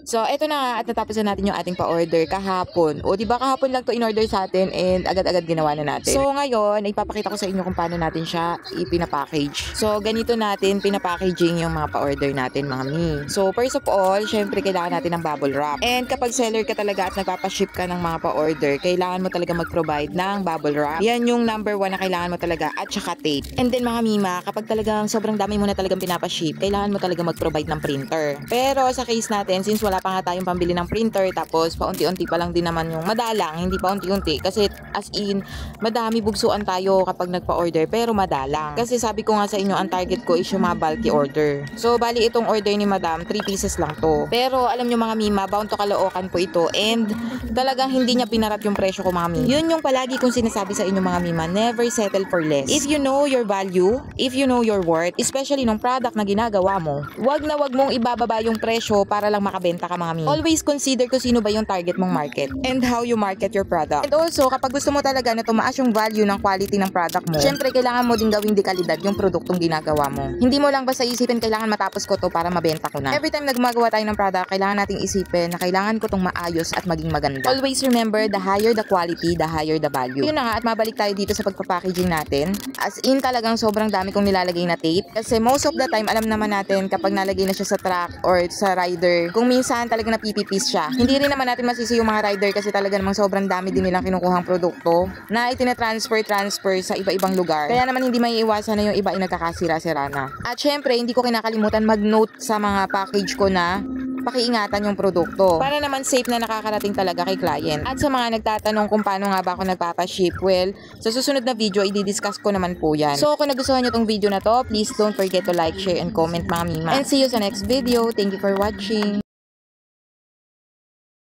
So, eto na nga at natapos na natin yung ating pa-order kahapon. O, di ba kahapon lang to in-order sa atin and agad-agad ginawa na natin. So, ngayon, ipapakita ko sa inyo kung paano natin siya ipinapackage. So, ganito natin pinapackaging yung mga pa-order natin, mga mi. So, first of all, syempre, kailangan natin ng bubble wrap. And kapag seller ka talaga at nagpapaship ka ng mga pa-order, kailangan mo talaga mag-provide ng bubble wrap. Yan yung number 1 na kailangan mo talaga at saka tape. And then, mga mima, kapag talagang sobrang dami mo na talagang pinapaship, kailangan mo talaga mag-provide ng printer. Pero sa case natin, since wala pa nga tayong pambili ng printer, tapos paunti-unti pa lang din naman yung madalang, hindi pa unti-unti, kasi as in, madami bugsuan tayo kapag nagpa-order, pero madalang. Kasi sabi ko nga sa inyo, ang target ko is yung mga bulky order. So, bali itong order ni madam, 3 pieces lang to. Pero alam nyo mga mima, bound to Caloocan po ito, and talagang hindi niya pinarat yung presyo ko mga mima. Yun yung palagi kong sinasabi sa inyo mga mima, never settle for less. If you know your value, if you know your worth, especially nung product na ginagawa mo, wag na wag mong ibababa yung presyo para lang makabenta ka mga mi. Always consider kung sino ba yung target mong market and how you market your product. And also, kapag gusto mo talaga na tumaas yung value ng quality ng product mo, syempre kailangan mo din gawing dekalidad yung produktong ginagawa mo. Hindi mo lang basta isipin kailangan matapos ko to para mabenta ko na. Every time na gumagawa tayo ng product, kailangan nating isipin na kailangan ko tong maayos at maging maganda. Always remember, the higher the quality, the higher the value. Yun na nga, at mabalik tayo dito sa pagpapackaging natin. As in, talagang sobrang dami kong nilalagay na tape. Kasi most of the time, alam naman natin kapag nalagay na siya sa truck or sa rider, kung minsan talaga napipipis siya. Hindi rin naman natin masisi yung mga rider kasi talaga namang sobrang dami din nilang kinukuhang produkto na transfer sa iba-ibang lugar. Kaya naman hindi maiiwasan na yung iba ay nagkakasira-sira na. At syempre, hindi ko kinakalimutan mag-note sa mga package ko na pakiingatan yung produkto para naman safe na nakakarating talaga kay client. At sa mga nagtatanong kung paano nga ba ako nagpapaship, well, sa susunod na video, i-discuss ko naman po yan. So, kung nagustuhan nyo tong video na to, please don't forget to like, share, and comment mga mima. And see you sa next video. Thank you for watching.